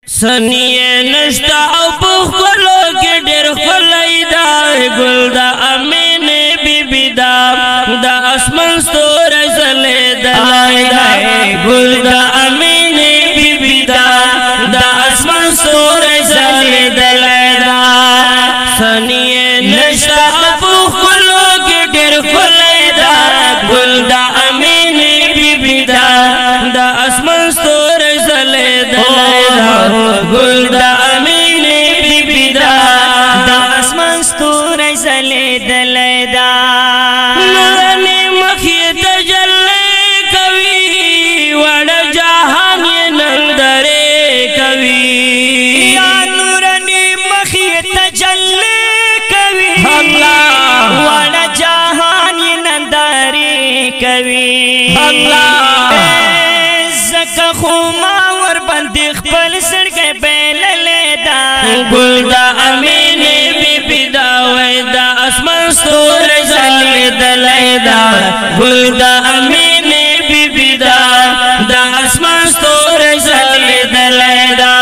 سنیه نشتا او پخلو کی ډیر خلای دا گل دا امین بی بی دا دا اسمان ستور زلی دلای دا گل دا امین بی بی دا دا اسمان ستور زلی دلای دا سنیه نشتا او پخلو کی ډیر خلای دا گل دا امین بی بی دا دا اسمان ستور زلی دلای دا گل دا امین بی بی دا دا اسمان ستوری زلی دلی دا نورانی مخی تجلی کوي وڑا جہان یہ نندرے کوي یا نورانی مخی تجلی کوي اللہ وڑا جہان یہ ننداری کوي اللہ زکا خوما ور بندی خپل سڑکے بیللے دا گل دا امین بی بی دا وی دا اسمان ستور زلی دلی دا گل دا امین بی بی دا دا اسمان ستور زلی دلی دا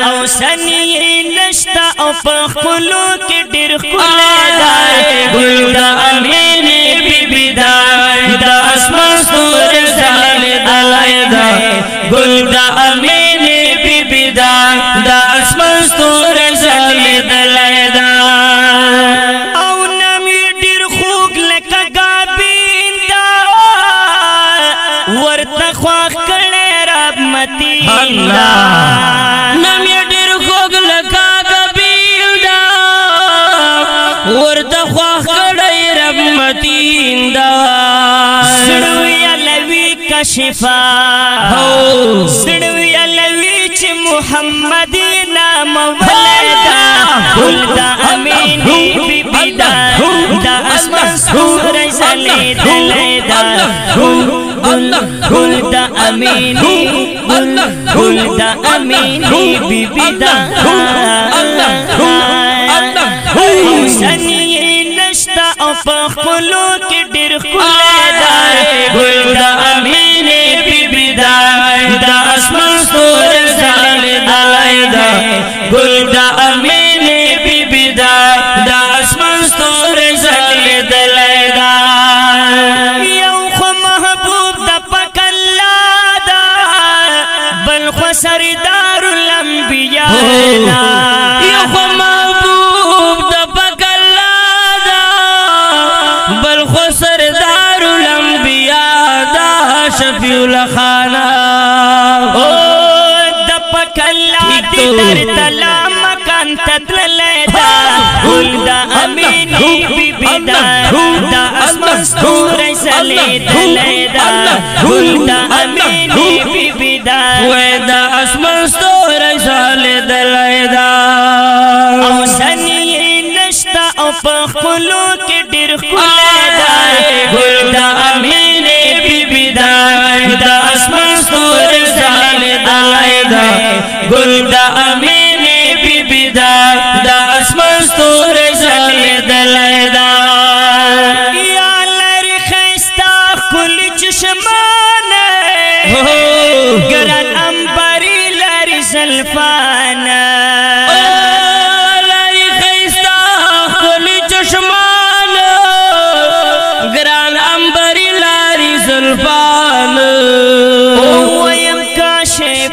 او سنی نشتا او پخپلو کی ډیر خلای دا گل دا امین بی بی دا دا اسمان ستور زلی دلی دا گل دا امین بی بی دا دا اسمان ستور زلی دلی دا او نمی ډیر خوږ لکه ګابین دا ورته خواږ کړی رب متین دا نمی ډیر خوږ لکه ګابین دا ورته خواږ کړی رب متین دا سړوی الوی کشفا سړوی الوی چې محمد نام ولدا گل دا امین بی بی دا دا اسمان ستوری زلی دلی دا گل دا امین گل دا امین بی بی دا سنی نشتا او پخپلو کی ډیر خلای دا گل دا امین بی بی دا دا اسمان ستور زلی دلی دا گل دا امین بی بی دا دا اسمان ستور زلی دلی دا یو خو محبوب دا پک اللہ دا بل خو سردار الانبیاء دا یو خو محبوب دا پک اللہ دا بل خو سردار الانبیاء دا شفیع الخانا دا پک اللہ دی در تلا مکان تدللی دا گل دا امین بی بی دا دا اسمان ستوری زلی دلی دا گل دا امین بی بی دا وی دا اسمان ستور زلی دلی دا او سنی نشتا او پخپلو کی ډیر خلای دا گل دا امین بی بی دا دا اسمان ستور زلی دلی دا گل دا امین بی بی دا دا اسمان ستور زلی دلی دا یا لری خیستا کلی چشمان گران امبری لری زلفان لری خیستا کلی چشمان گران امبری لری زلفان ویم کاشف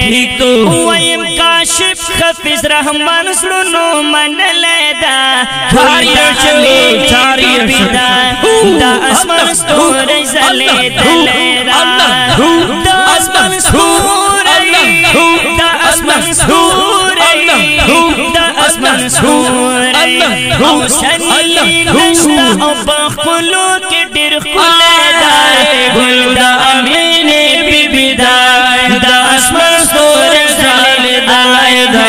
ٹھیک تو ویم کاشف خفیز رحمان سلونو من لیدا دا اسمان ستوری زلی دلی دا اسمان ستوری دا اسمان ستوری دا اسمان ستوری او سنی نشتا او پخپلو کی ډیر خلای دا گل دا امین بی بی دا دا اسمان ستور زلی دلی دا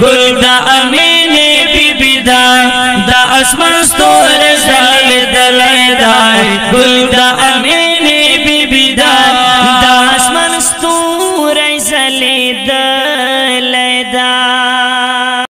گل دا امین بی بی دا دا اسمان ستور زلی دلی دا گل دا